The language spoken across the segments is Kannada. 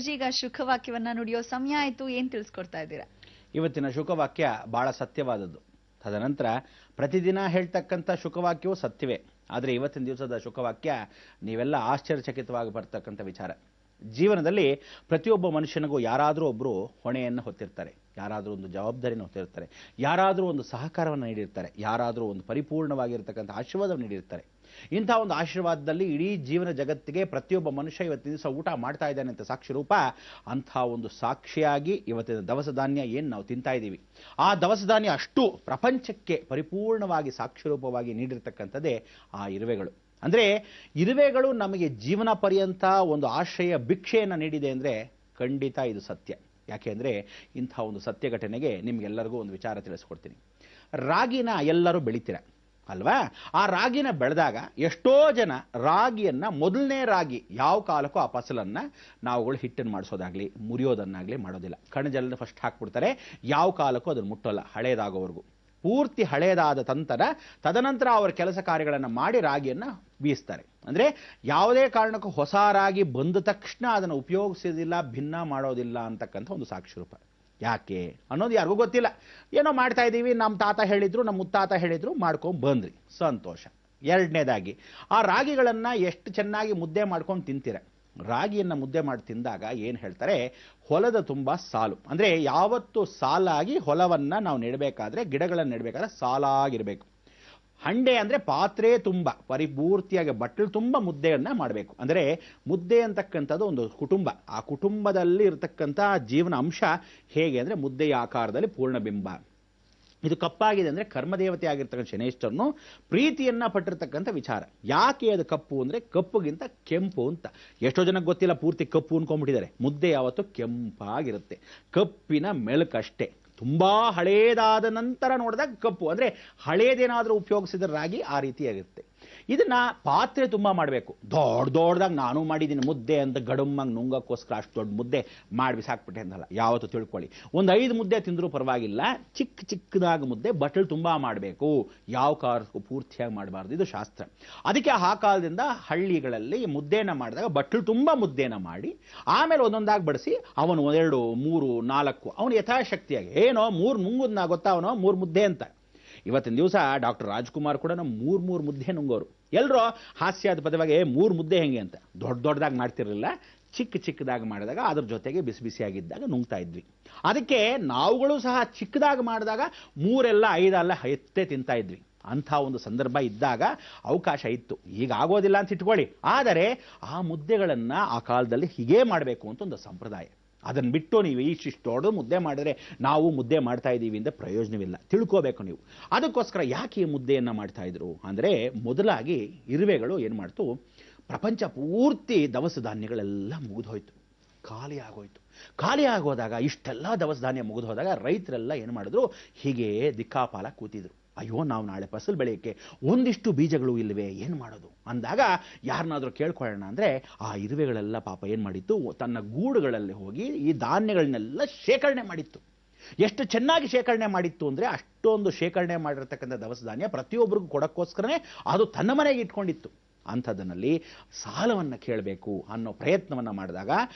ಗುರುಜಿ, ಈಗ ಶುಕವಾಕ್ಯವನ್ನ ನುಡಿಯೋ ಸಮಯ ಆಯ್ತು. ಏನ್ ತಿಳಿಸ್ಕೊಡ್ತಾ ಇದ್ದೀರಾ? ಇವತ್ತಿನ ಶುಕವಾಕ್ಯ ಬಹಳ ಸತ್ಯವಾದದ್ದು. ತದನಂತರ ಪ್ರತಿದಿನ ಹೇಳ್ತಕ್ಕಂಥ ಶುಕವಾಕ್ಯವೂ ಸತ್ಯವೇ. ಆದರೆ ಇವತ್ತಿನ ದಿವಸದ ಶುಕವಾಕ್ಯ ನೀವೆಲ್ಲ ಆಶ್ಚರ್ಯಚಕಿತವಾಗಿ ಬರ್ತಕ್ಕಂಥ ವಿಚಾರ. ಜೀವನದಲ್ಲಿ ಪ್ರತಿಯೊಬ್ಬ ಮನುಷ್ಯನಿಗೂ ಯಾರಾದರೂ ಒಬ್ಬರು ಹೊಣೆಯನ್ನು ಹೊತ್ತಿರ್ತಾರೆ, ಯಾರಾದರೂ ಒಂದು ಜವಾಬ್ದಾರಿಯನ್ನು ಹೊತ್ತಿರ್ತಾರೆ, ಯಾರಾದರೂ ಒಂದು ಸಹಕಾರವನ್ನು ನೀಡಿರ್ತಾರೆ, ಯಾರಾದರೂ ಒಂದು ಪರಿಪೂರ್ಣವಾಗಿರ್ತಕ್ಕಂಥ ಆಶೀರ್ವಾದವನ್ನು ನೀಡಿರ್ತಾರೆ. ಇಂಥ ಒಂದು ಆಶೀರ್ವಾದದಲ್ಲಿ ಇಡೀ ಜೀವನ ಜಗತ್ತಿಗೆ ಪ್ರತಿಯೊಬ್ಬ ಮನುಷ್ಯ ಇವತ್ತಿನ ದಿವಸ ಊಟ ಮಾಡ್ತಾ ಇದ್ದಾನೆ ಅಂತ ಸಾಕ್ಷಿ ರೂಪ. ಅಂಥ ಒಂದು ಸಾಕ್ಷಿಯಾಗಿ ಇವತ್ತಿನ ದವಸ ಧಾನ್ಯ ಏನು ನಾವು ತಿಂತಾ ಇದ್ದೀವಿ, ಆ ದವಸ ಧಾನ್ಯ ಅಷ್ಟು ಪ್ರಪಂಚಕ್ಕೆ ಪರಿಪೂರ್ಣವಾಗಿ ಸಾಕ್ಷಿ ರೂಪವಾಗಿ ನೀಡಿರ್ತಕ್ಕಂಥದ್ದೇ ಆ ಇರುವೆಗಳು. ಅಂದರೆ ಇರುವೆಗಳು ನಮಗೆ ಜೀವನ ಪರ್ಯಂತ ಒಂದು ಆಶ್ರಯ ಭಿಕ್ಷೆಯನ್ನು ನೀಡಿದೆ ಅಂದರೆ ಖಂಡಿತ ಇದು ಸತ್ಯ. ಯಾಕೆ ಅಂದರೆ ಇಂಥ ಒಂದು ಸತ್ಯ ಘಟನೆಗೆ ನಿಮಗೆಲ್ಲರಿಗೂ ಒಂದು ವಿಚಾರ ತಿಳಿಸ್ಕೊಡ್ತೀನಿ. ರಾಗಿನ ಎಲ್ಲರೂ ಬೆಳಿತೀರ ಅಲ್ವಾ? ಆ ರಾಗಿನ ಬೆಳೆದಾಗ ಎಷ್ಟೋ ಜನ ರಾಗಿಯನ್ನು ಮೊದಲನೇ ರಾಗಿ ಯಾವ ಕಾಲಕ್ಕೂ ಆ ಫಸಲನ್ನು ನಾವುಗಳು ಹಿಟ್ಟನ್ನು ಮಾಡಿಸೋದಾಗಲಿ ಮುರಿಯೋದನ್ನಾಗಲಿ ಮಾಡೋದಿಲ್ಲ. ಕಣಜಲನ್ನು ಫಸ್ಟ್ ಹಾಕ್ಬಿಡ್ತಾರೆ, ಯಾವ ಕಾಲಕ್ಕೂ ಅದನ್ನು ಮುಟ್ಟೋಲ್ಲ ಹಳೇದಾಗೋವರೆಗೂ. ಪೂರ್ತಿ ಹಳೆಯದಾದ ನಂತರ ತದನಂತರ ಅವರ ಕೆಲಸ ಕಾರ್ಯಗಳನ್ನು ಮಾಡಿ ರಾಗಿಯನ್ನು ಬೀಸ್ತಾರೆ. ಅಂದರೆ ಯಾವುದೇ ಕಾರಣಕ್ಕೂ ಹೊಸ ರಾಗಿ ಬಂದ ತಕ್ಷಣ ಅದನ್ನು ಉಪಯೋಗಿಸೋದಿಲ್ಲ, ಭಿನ್ನ ಮಾಡೋದಿಲ್ಲ ಅಂತಕ್ಕಂಥ ಒಂದು ಸಾಕ್ಷಿ ರೂಪ. ಯಾಕೆ ಅನ್ನೋದು ಯಾರಿಗೂ ಗೊತ್ತಿಲ್ಲ. ಏನೋ ಮಾಡ್ತಾ ಇದ್ದೀವಿ, ನಮ್ಮ ತಾತ ಹೇಳಿದ್ರು, ನಮ್ಮ ಮುತ್ತಾತ ಹೇಳಿದ್ರು, ಮಾಡ್ಕೊಂಡು ಬಂದ್ರಿ, ಸಂತೋಷ. ಎರಡನೇದಾಗಿ ಆ ರಾಗಿಗಳನ್ನು ಎಷ್ಟು ಚೆನ್ನಾಗಿ ಮುದ್ದೆ ಮಾಡ್ಕೊಂಡು ತಿಂತೀರ. ರಾಗಿಯನ್ನು ಮುದ್ದೆ ಮಾಡಿ ತಿಂದಾಗ ಏನು ಹೇಳ್ತಾರೆ, ಹೊಲದ ತುಂಬ ಸಾಲು. ಅಂದರೆ ಯಾವತ್ತು ಸಾಲಾಗಿ ಹೊಲವನ್ನು ನಾವು ನೆಡಬೇಕಾದ್ರೆ, ಗಿಡಗಳನ್ನು ನೆಡಬೇಕಾದ್ರೆ ಸಾಲಾಗಿರಬೇಕು. ಹಂಡೆ ಅಂದರೆ ಪಾತ್ರೆ ತುಂಬ ಪರಿಪೂರ್ತಿಯಾಗಿ ಬಟ್ಟಲು ತುಂಬ ಮುದ್ದೆಯನ್ನು ಮಾಡಬೇಕು. ಅಂದರೆ ಮುದ್ದೆ ಅಂತಕ್ಕಂಥದ್ದು ಒಂದು ಕುಟುಂಬ. ಆ ಕುಟುಂಬದಲ್ಲಿ ಇರತಕ್ಕಂಥ ಜೀವನ ಅಂಶ ಹೇಗೆ ಅಂದರೆ ಮುದ್ದೆಯ ಆಕಾರದಲ್ಲಿ ಪೂರ್ಣಬಿಂಬ. ಇದು ಕಪ್ಪಾಗಿದೆ ಅಂದರೆ ಕರ್ಮದೇವತೆ ಆಗಿರ್ತಕ್ಕಂಥ ಶನೇಶ್ವರನು ಪ್ರೀತಿಯನ್ನ ಪಟ್ಟಿರ್ತಕ್ಕಂಥ ವಿಚಾರ. ಯಾಕೆ ಅದು ಕಪ್ಪು ಅಂದರೆ ಕಪ್ಪುಗಿಂತ ಕೆಂಪು ಅಂತ. ಎಷ್ಟೋ ಜನಕ್ಕೆ ಗೊತ್ತಿಲ್ಲ, ಪೂರ್ತಿ ಕಪ್ಪು ಅನ್ಕೊಂಡ್ಬಿಟ್ಟಿದ್ದಾರೆ. ಮುದ್ದೆ ಯಾವತ್ತು ಕೆಂಪಾಗಿರುತ್ತೆ, ಕಪ್ಪಿನ ಮೆಲುಕಷ್ಟೇ. ತುಂಬ ಹಳೇದಾದ ನಂತರ ನೋಡಿದಾಗ ಕಪ್ಪು ಅಂದರೆ ಹಳೇದೇನಾದರೂ ಉಪಯೋಗಿಸಿದ ರಾಗಿ ಆ ರೀತಿಯಾಗಿರುತ್ತೆ. ಇದನ್ನ ಪಾತ್ರೆ ತುಂಬ ಮಾಡಬೇಕು. ದೊಡ್ಡದಾಗಿ ನಾನು ಮಾಡಿದ್ದೀನಿ ಮುದ್ದೆ ಅಂತ ಗಡುಮ್ಮಾಗಿ ನುಂಗಕ್ಕೋಸ್ಕರ ಅಷ್ಟು ದೊಡ್ಡ ಮುದ್ದೆ ಮಾಡಿ ಬಿಸಾಕ್ಬಿಟ್ಟೆ ಅಂತಲ್ಲ, ಯಾವತ್ತು ತಿಳ್ಕೊಳ್ಳಿ. ಒಂದು 5 ಮುದ್ದೆ ತಿಂದರೂ ಪರವಾಗಿಲ್ಲ, ಚಿಕ್ಕದಾಗಿ ಮುದ್ದೆ ಬಟ್ಟಲು ತುಂಬ ಮಾಡಬೇಕು. ಯಾವ ಕಾಲಕ್ಕೂ ಪೂರ್ತಿಯಾಗಿ ಮಾಡಬಾರ್ದು, ಇದು ಶಾಸ್ತ್ರ. ಅದಕ್ಕೆ ಆ ಕಾಲದಿಂದ ಹಳ್ಳಿಗಳಲ್ಲಿ ಮುದ್ದೆನ ಮಾಡಿದಾಗ ಬಟ್ಟಲು ತುಂಬ ಮುದ್ದೆನ ಮಾಡಿ ಆಮೇಲೆ ಒಂದೊಂದಾಗಿ ಬಡಿಸಿ ಅವನು 2, 3, 4 ಅವನು ಯಥಾಶಕ್ತಿಯಾಗಿ ಏನೋ 3 ನುಂಗುದ್ನ ಗೊತ್ತಾ, ಅವನು 3 ಮುದ್ದೆ ಅಂತ. ಇವತ್ತಿನ ದಿವಸ ಡಾಕ್ಟರ್ ರಾಜ್ಕುಮಾರ್ ಕೂಡ 3 ಮುದ್ದೆ ನುಂಗೋರು. ಎಲ್ಲರೂ ಹಾಸ್ಯಾದ ಪದವಾಗಿ 3 ಮುದ್ದೆ ಹೆಂಗೆ ಅಂತ. ದೊಡ್ಡದಾಗಿ ಮಾಡ್ತಿರಲಿಲ್ಲ, ಚಿಕ್ಕದಾಗಿ ಮಾಡಿದಾಗ ಅದ್ರ ಜೊತೆಗೆ ಬಿಸಿ ಬಿಸಿಯಾಗಿದ್ದಾಗ ನುಂಗ್ತಾ ಇದ್ವಿ. ಅದಕ್ಕೆ ನಾವುಗಳು ಸಹ ಚಿಕ್ಕದಾಗಿ ಮಾಡಿದಾಗ 3 5 ಎತ್ತೇ ತಿಂತಾ ಇದ್ವಿ. ಅಂಥ ಒಂದು ಸಂದರ್ಭ ಇದ್ದಾಗ ಅವಕಾಶ ಇತ್ತು. ಈಗ ಆಗೋದಿಲ್ಲ ಅಂತ ಇಟ್ಕೊಳ್ಳಿ. ಆದರೆ ಆ ಮುದ್ದೆಗಳನ್ನು ಆ ಕಾಲದಲ್ಲಿ ಹೀಗೇ ಮಾಡಬೇಕು ಅಂತ ಒಂದು ಸಂಪ್ರದಾಯ. ಅದನ್ನು ಬಿಟ್ಟು ನೀವು ಇಷ್ಟು ದೊಡ್ಡ ಮುದ್ದೆ ಮಾಡಿದ್ರೆ ನಾವು ಮುದ್ದೆ ಮಾಡ್ತಾ ಇದ್ದೀವಿ ಅಂತ ಪ್ರಯೋಜನವಿಲ್ಲ, ತಿಳ್ಕೋಬೇಕು ನೀವು. ಅದಕ್ಕೋಸ್ಕರ ಯಾಕೆ ಈ ಮುದ್ದೆಯನ್ನು ಮಾಡ್ತಾ ಇದ್ರು ಅಂದರೆ, ಮೊದಲಾಗಿ ಇರುವೆಗಳು ಏನು ಮಾಡ್ತು, ಪ್ರಪಂಚ ಪೂರ್ತಿ ದವಸ ಧಾನ್ಯಗಳೆಲ್ಲ ಮುಗಿದೋಯ್ತು, ಖಾಲಿ ಆಗೋಯ್ತು. ಖಾಲಿ ಆಗೋದಾಗ ಇಷ್ಟೆಲ್ಲ ದವಸ ಧಾನ್ಯ ಮುಗಿದು ಹೋದಾಗ ರೈತರೆಲ್ಲ ಏನು ಮಾಡಿದ್ರು, ಹೀಗೆ ದಿಕ್ಕಾಪಾಲ ಕೂತಿದ್ರು. ಅಯ್ಯೋ, ನಾವು ನಾಳೆ ಫಸಲು ಬೆಳೆಯೋಕ್ಕೆ ಒಂದಿಷ್ಟು ಬೀಜಗಳು ಇಲ್ಲವೇ, ಏನು ಮಾಡೋದು ಅಂದಾಗ ಯಾರನ್ನಾದರೂ ಕೇಳ್ಕೊಳ್ಳೋಣ ಅಂದರೆ ಆ ಇರುವೆಗಳೆಲ್ಲ ಪಾಪ ಏನು ಮಾಡಿತ್ತು, ತನ್ನ ಗೂಡುಗಳಲ್ಲಿ ಹೋಗಿ ಈ ಧಾನ್ಯಗಳನ್ನೆಲ್ಲ ಶೇಖರಣೆ ಮಾಡಿತ್ತು. ಎಷ್ಟು ಚೆನ್ನಾಗಿ ಶೇಖರಣೆ ಮಾಡಿತ್ತು ಅಂದರೆ, ಅಷ್ಟೊಂದು ಶೇಖರಣೆ ಮಾಡಿರ್ತಕ್ಕಂಥ ದವಸ ಧಾನ್ಯ ಪ್ರತಿಯೊಬ್ಬರಿಗೂ ಕೊಡೋಕ್ಕೋಸ್ಕರನೇ ಅದು ತನ್ನ ಮನೆಗೆ ಇಟ್ಕೊಂಡಿತ್ತು. ಅಂಥದ್ದನ್ನಲ್ಲಿ ಸಾಲವನ್ನು ಕೇಳಬೇಕು ಅನ್ನೋ ಪ್ರಯತ್ನವನ್ನು ಮಾಡಿದಾಗ,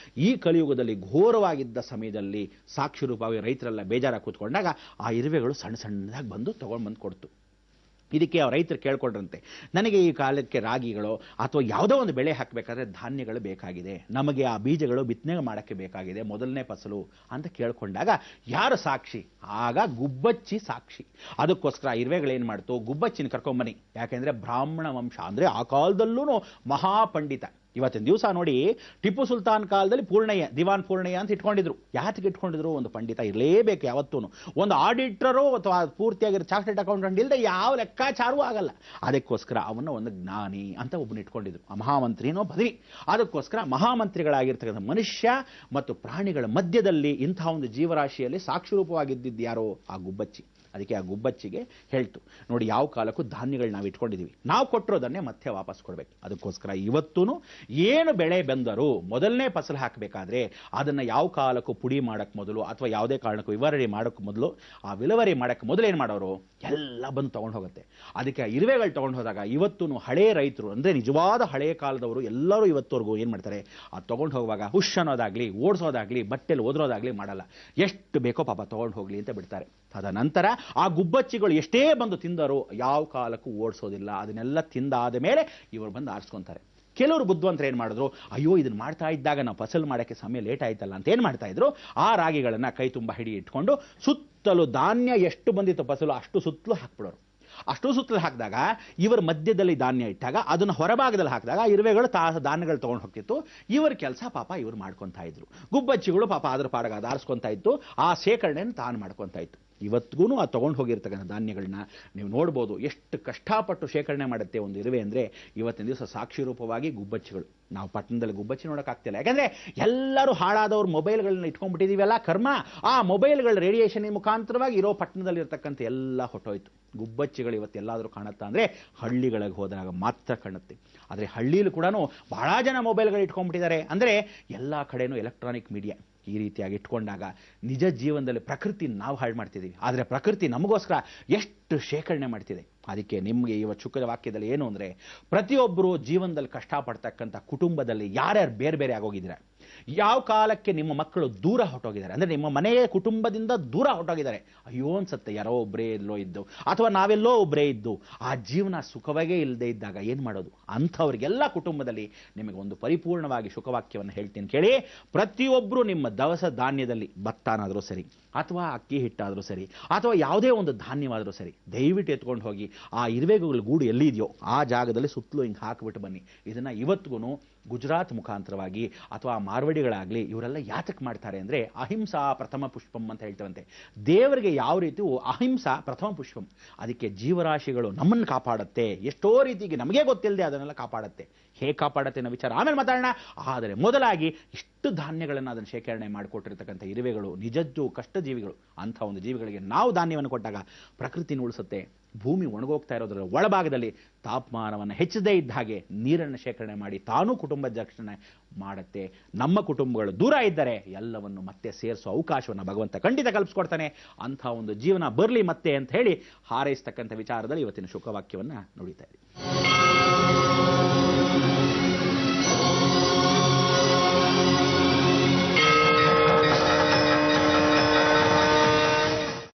ಈ ಕಲಿಯುಗದಲ್ಲಿ ಘೋರವಾಗಿದ್ದ ಸಮಯದಲ್ಲಿ ಸಾಕ್ಷಿ ರೂಪವಾಗಿ ರೈತರೆಲ್ಲ ಬೇಜಾರಾಗಿ ಕೂತ್ಕೊಂಡಾಗ ಆ ಇರುವೆಗಳು ಸಣ್ಣದಾಗಿ ಬಂದು ತೊಗೊಂಡು ಕೊಡ್ತು. ಇದಕ್ಕೆ ರೈತರು ಕೇಳ್ಕೊಂಡ್ರಂತೆ, ನನಗೆ ಈ ಕಾಲಕ್ಕೆ ರಾಗಿಗಳು ಅಥವಾ ಯಾವುದೋ ಒಂದು ಬೆಳೆ ಹಾಕಬೇಕಾದ್ರೆ ಧಾನ್ಯಗಳು ಬೇಕಾಗಿದೆ, ನಮಗೆ ಆ ಬೀಜಗಳು ಬಿತ್ತನೆ ಮಾಡೋಕ್ಕೆ ಬೇಕಾಗಿದೆ, ಮೊದಲನೇ ಫಸಲು ಅಂತ ಕೇಳ್ಕೊಂಡಾಗ ಯಾರು ಸಾಕ್ಷಿ? ಆಗ ಗುಬ್ಬಚ್ಚಿ ಸಾಕ್ಷಿ. ಅದಕ್ಕೋಸ್ಕರ ಇರುವೆಗಳೇನು ಮಾಡ್ತು, ಗುಬ್ಬಚ್ಚಿನ ಕರ್ಕೊಂಬನ್ನಿ. ಯಾಕೆಂದರೆ ಬ್ರಾಹ್ಮಣ ವಂಶ ಅಂದರೆ ಆ ಕಾಲದಲ್ಲೂ ಮಹಾಪಂಡಿತ. ಇವತ್ತಿನ ದಿವಸ ನೋಡಿ, ಟಿಪ್ಪು ಸುಲ್ತಾನ್ ಕಾಲದಲ್ಲಿ ಪೂರ್ಣಯ್ಯ, ದಿವಾನ್ ಪೂರ್ಣಯ್ಯ ಅಂತ ಇಟ್ಕೊಂಡಿದ್ರು. ಯಾತಕ್ಕೆ ಇಟ್ಕೊಂಡಿದ್ರು? ಒಂದು ಪಂಡಿತ ಇರಲೇಬೇಕು ಯಾವತ್ತೂ. ಒಂದು ಆಡಿಟರು ಅಥವಾ ಪೂರ್ತಿಯಾಗಿರೋ ಚಾರ್ಟೆಡ್ ಅಕೌಂಟೆಂಟ್ ಇಲ್ಲದೆ ಯಾವ ಲೆಕ್ಕಾಚಾರವೂ ಆಗಲ್ಲ. ಅದಕ್ಕೋಸ್ಕರ ಅವನ್ನ ಒಂದು ಜ್ಞಾನಿ ಅಂತ ಒಬ್ಬನ ಇಟ್ಕೊಂಡಿದ್ರು, ಮಹಾಮಂತ್ರಿನೋ ಪದವಿ. ಅದಕ್ಕೋಸ್ಕರ ಮಹಾಮಂತ್ರಿಗಳಾಗಿರ್ತಕ್ಕಂಥ ಮನುಷ್ಯ ಮತ್ತು ಪ್ರಾಣಿಗಳ ಮಧ್ಯದಲ್ಲಿ ಇಂಥ ಒಂದು ಜೀವರಾಶಿಯಲ್ಲಿ ಸಾಕ್ಷಿ ರೂಪವಾಗಿದ್ದಿದ್ದು ಯಾರೋ? ಆ ಗುಬ್ಬಚ್ಚಿ. ಅದಕ್ಕೆ ಆ ಗುಬ್ಬಚ್ಚಿಗೆ ಹೇಳ್ತು, ನೋಡಿ ಯಾವ ಕಾಲಕ್ಕೂ ಧಾನ್ಯಗಳು ನಾವು ಇಟ್ಕೊಂಡಿದ್ದೀವಿ, ನಾವು ಕೊಟ್ಟಿರೋದನ್ನೇ ಮತ್ತೆ ವಾಪಸ್ ಕೊಡ್ಬೇಕು. ಅದಕ್ಕೋಸ್ಕರ ಇವತ್ತೂ ಏನು ಬೆಳೆ ಬಂದರೂ ಮೊದಲನೇ ಫಸಲು ಹಾಕಬೇಕಾದ್ರೆ ಅದನ್ನು ಯಾವ ಕಾಲಕ್ಕೂ ಪುಡಿ ಮಾಡಕ್ಕೆ ಮೊದಲು ಅಥವಾ ಯಾವುದೇ ಕಾರಣಕ್ಕೂ ವಿವರಣೆ ಮಾಡೋಕ್ಕೆ ಮೊದಲು, ಆ ವಿಲೇವಾರಿ ಮಾಡೋಕ್ಕೆ ಮೊದಲು ಏನು ಮಾಡೋರು, ಎಲ್ಲ ಬಂದು ತೊಗೊಂಡು ಹೋಗುತ್ತೆ. ಅದಕ್ಕೆ ಆ ಇರುವೆಗಳು ತೊಗೊಂಡು ಹೋದಾಗ ಇವತ್ತೂ ಹಳೇ ರೈತರು ಅಂದರೆ ನಿಜವಾದ ಹಳೆಯ ಕಾಲದವರು ಎಲ್ಲರೂ ಇವತ್ತವರೆಗೂ ಏನು ಮಾಡ್ತಾರೆ, ಆ ತೊಗೊಂಡು ಹೋಗುವಾಗ ಹುಷ್ ಅನ್ನೋದಾಗ್ಲಿ ಓಡಿಸೋದಾಗ್ಲಿ ಬಟ್ಟೆಲಿ ಓದರೋದಾಗ್ಲಿ ಮಾಡಲ್ಲ. ಎಷ್ಟು ಬೇಕೋ ಪಾಪ ತೊಗೊಂಡು ಹೋಗ್ಲಿ ಅಂತ ಬಿಡ್ತಾರೆ. ತದನಂತರ ಆ ಗುಬ್ಬಚ್ಚಿಗಳು ಎಷ್ಟೇ ಬಂದು ತಿಂದರೂ ಯಾವ ಕಾಲಕ್ಕೂ ಓಡಿಸೋದಿಲ್ಲ. ಅದನ್ನೆಲ್ಲ ತಿಂದಾದ ಮೇಲೆ ಇವರು ಬಂದು ಆರಿಸ್ಕೊಂತಾರೆ. ಕೆಲವರು ಬುದ್ಧಿವಂತರು ಏನು ಮಾಡಿದ್ರು, ಅಯ್ಯೋ ಇದನ್ನು ಮಾಡ್ತಾ ಇದ್ದಾಗ ನಾವು ಫಸಲು ಮಾಡೋಕ್ಕೆ ಸಮಯ ಲೇಟ್ ಆಯ್ತಲ್ಲ ಅಂತ ಏನು ಮಾಡ್ತಾ ಇದ್ರು, ಆ ರಾಗಿಗಳನ್ನು ಕೈ ತುಂಬ ಹಿಡಿ ಇಟ್ಕೊಂಡು ಸುತ್ತಲೂ ಧಾನ್ಯ ಎಷ್ಟು ಬಂದಿತ್ತು ಫಸಲು ಅಷ್ಟು ಸುತ್ತಲೂ ಹಾಕ್ಬಿಡೋರು. ಅಷ್ಟು ಸುತ್ತಲೂ ಹಾಕಿದಾಗ ಇವರ ಮಧ್ಯದಲ್ಲಿ ಧಾನ್ಯ ಇಟ್ಟಾಗ ಅದನ್ನು ಹೊರಭಾಗದಲ್ಲಿ ಹಾಕಿದಾಗ ಇರುವೆಗಳು ಧಾನ್ಯಗಳು ತೊಗೊಂಡು ಹೋಗ್ತಿತ್ತು. ಇವರ ಕೆಲಸ ಪಾಪ ಇವರು ಮಾಡ್ಕೊತಾ ಇದ್ರು. ಗುಬ್ಬಚ್ಚಿಗಳು ಪಾಪ ಅದ್ರ ಪಾಡಗ ಅದು ಆರಿಸ್ಕೊತಾ ಇತ್ತು, ಆ ಶೇಖರಣೆಯನ್ನು ತಾನು ಮಾಡ್ಕೊತಾ ಇತ್ತು. ಇವತ್ತಿಗೂ ಆ ತೊಗೊಂಡು ಹೋಗಿರ್ತಕ್ಕಂಥ ಧಾನ್ಯಗಳನ್ನ ನೀವು ನೋಡ್ಬೋದು, ಎಷ್ಟು ಕಷ್ಟಪಟ್ಟು ಶೇಖರಣೆ ಮಾಡುತ್ತೆ ಒಂದು ಇರುವೆ ಅಂದರೆ. ಇವತ್ತಿನ ದಿವಸ ಸಾಕ್ಷಿ ರೂಪವಾಗಿ ಗುಬ್ಬಚ್ಚಿಗಳು. ನಾವು ಪಟ್ಟಣದಲ್ಲಿ ಗುಬ್ಬಚ್ಚಿ ನೋಡೋಕ್ಕಾಗ್ತಿಲ್ಲ, ಯಾಕಂದರೆ ಎಲ್ಲರೂ ಹಾಳಾದವ್ರು ಮೊಬೈಲ್ಗಳನ್ನ ಇಟ್ಕೊಂಡ್ಬಿಟ್ಟಿದ್ದೀವಲ್ಲ ಕರ್ಮ. ಆ ಮೊಬೈಲ್ಗಳ ರೇಡಿಯೇಷನ್ ಮುಖಾಂತರವಾಗಿ ಇರೋ ಪಟ್ಟಣದಲ್ಲಿ ಇರ್ತಕ್ಕಂಥ ಎಲ್ಲ ಹೊಟ್ಟೋಯ್ತು. ಗುಬ್ಬಚ್ಚಿಗಳು ಇವತ್ತು ಎಲ್ಲಾದರೂ ಕಾಣುತ್ತಾ ಅಂದರೆ ಹಳ್ಳಿಗಳಿಗೆ ಹೋದಾಗ ಮಾತ್ರ ಕಾಣುತ್ತೆ. ಆದರೆ ಹಳ್ಳಿಯಲ್ಲಿ ಕೂಡ ಬಹಳ ಜನ ಮೊಬೈಲ್ಗಳು ಇಟ್ಕೊಂಡ್ಬಿಟ್ಟಿದ್ದಾರೆ. ಅಂದರೆ ಎಲ್ಲ ಕಡೆನೂ ಎಲೆಕ್ಟ್ರಾನಿಕ್ ಮೀಡಿಯಾ ಈ ರೀತಿಯಾಗಿ ಇಟ್ಕೊಂಡಾಗ ನಿಜ ಜೀವನದಲ್ಲಿ ಪ್ರಕೃತಿ ನಾವು ಹಾಳು ಮಾಡ್ತಿದ್ದೀವಿ, ಆದರೆ ಪ್ರಕೃತಿ ನಮಗೋಸ್ಕರ ಎಷ್ಟು ಶೇಖರಣೆ ಮಾಡ್ತಿದೆ. ಅದಕ್ಕೆ ನಿಮಗೆ ಇವತ್ತು ಶುಕ್ರ ವಾಕ್ಯದಲ್ಲಿ ಏನು ಅಂದರೆ, ಪ್ರತಿಯೊಬ್ಬರು ಜೀವನದಲ್ಲಿ ಕಷ್ಟಪಡ್ತಕ್ಕಂಥ ಕುಟುಂಬದಲ್ಲಿ ಯಾರ್ಯಾರು ಬೇರೆ ಬೇರೆ ಆಗೋಗಿದ್ದಾರೆ, ಯಾವ ಕಾಲಕ್ಕೆ ನಿಮ್ಮ ಮಕ್ಕಳು ದೂರ ಹೊಟ್ಟೋಗಿದ್ದಾರೆ ಅಂದರೆ ನಿಮ್ಮ ಮನೆಯ ಕುಟುಂಬದಿಂದ ದೂರ ಹೊಟ್ಟೋಗಿದ್ದಾರೆ, ಅಯ್ಯೋ ಅನ್ಸತ್ತೆ ಯಾರೋ ಒಬ್ಬರೇ ಎಲ್ಲೋ ಇದ್ದು ಅಥವಾ ನಾವೆಲ್ಲೋ ಒಬ್ಬರೇ ಇದ್ದು ಆ ಜೀವನ ಸುಖವಾಗೇ ಇಲ್ಲದೆ ಇದ್ದಾಗ ಏನು ಮಾಡೋದು. ಅಂಥವ್ರಿಗೆಲ್ಲ ಕುಟುಂಬದಲ್ಲಿ ನಿಮಗೆ ಒಂದು ಪರಿಪೂರ್ಣವಾಗಿ ಶುಕವಾಕ್ಯವನ್ನು ಹೇಳ್ತೀನಿ ಕೇಳಿ. ಪ್ರತಿಯೊಬ್ಬರು ನಿಮ್ಮ ದವಸ ಧಾನ್ಯದಲ್ಲಿ ಭತ್ತನಾದರೂ ಸರಿ ಅಥವಾ ಅಕ್ಕಿ ಹಿಟ್ಟಾದರೂ ಸರಿ ಅಥವಾ ಯಾವುದೇ ಒಂದು ಧಾನ್ಯವಾದರೂ ಸರಿ, ದಯವಿಟ್ಟು ಎತ್ಕೊಂಡು ಹೋಗಿ ಆ ಇರುವೆಗಳ ಗೂಡು ಎಲ್ಲಿದೆಯೋ ಆ ಜಾಗದಲ್ಲಿ ಸುತ್ತಲೂ ಹಿಂಗೆ ಹಾಕಿಬಿಟ್ಟು ಬನ್ನಿ. ಇದನ್ನು ಇವತ್ತಿಗೂ ಗುಜರಾತ್ ಮುಖಾಂತರವಾಗಿ ಅಥವಾ ಮಾರ್ವಡಿಗಳಾಗಲಿ ಇವರೆಲ್ಲ ಯಾತಕ್ಕೆ ಮಾಡ್ತಾರೆ ಅಂದರೆ, ಅಹಿಂಸಾ ಪ್ರಥಮ ಪುಷ್ಪಂ ಅಂತ ಹೇಳ್ತೇವಂತೆ. ದೇವರಿಗೆ ಯಾವ ರೀತಿಯೂ ಅಹಿಂಸಾ ಪ್ರಥಮ ಪುಷ್ಪಂ. ಅದಕ್ಕೆ ಜೀವರಾಶಿಗಳು ನಮ್ಮನ್ನು ಕಾಪಾಡುತ್ತೆ, ಎಷ್ಟೋ ರೀತಿಗೆ ನಮಗೆ ಗೊತ್ತಿಲ್ಲದೆ ಅದನ್ನೆಲ್ಲ ಕಾಪಾಡುತ್ತೆ. ಹೇಗೆ ಕಾಪಾಡುತ್ತೆ ಅನ್ನೋ ವಿಚಾರ ಆಮೇಲೆ ಮಾತಾಡೋಣ. ಆದರೆ ಮೊದಲಾಗಿ ಇಷ್ಟು ಧಾನ್ಯಗಳನ್ನು ಅದನ್ನು ಶೇಖರಣೆ ಮಾಡಿಕೊಟ್ಟಿರ್ತಕ್ಕಂಥ ಇರುವೆಗಳು ನಿಜದ್ದು ಕಷ್ಟ ಜೀವಿಗಳು. ಅಂಥ ಒಂದು ಜೀವಿಗಳಿಗೆ ನಾವು ಧಾನ್ಯವನ್ನು ಕೊಟ್ಟಾಗ ಪ್ರಕೃತಿನ ಉಳಿಸುತ್ತೆ. ಭೂಮಿ ಒಣಗೋಗ್ತಾ ಇರೋದರ ಒಳಭಾಗದಲ್ಲಿ ತಾಪಮಾನವನ್ನು ಹೆಚ್ಚದೇ ಇದ್ದ ಹಾಗೆ ನೀರನ್ನು ಶೇಖರಣೆ ಮಾಡಿ ತಾನೂ ಕುಟುಂಬದ ರಕ್ಷಣೆ ಮಾಡುತ್ತೆ. ನಮ್ಮ ಕುಟುಂಬಗಳು ದೂರ ಇದ್ದರೆ ಎಲ್ಲವನ್ನು ಮತ್ತೆ ಸೇರಿಸೋ ಅವಕಾಶವನ್ನು ಭಗವಂತ ಖಂಡಿತ ಕಲ್ಪಿಸ್ಕೊಡ್ತಾನೆ. ಅಂಥ ಒಂದು ಜೀವನ ಬರಲಿ ಮತ್ತೆ ಅಂತ ಹೇಳಿ ಹಾರೈಸ್ತಕ್ಕಂಥ ವಿಚಾರದಲ್ಲಿ ಇವತ್ತಿನ ಶುಕವಾಕ್ಯವನ್ನು ನುಡಿತಾ ಇದ್ದೀವಿ.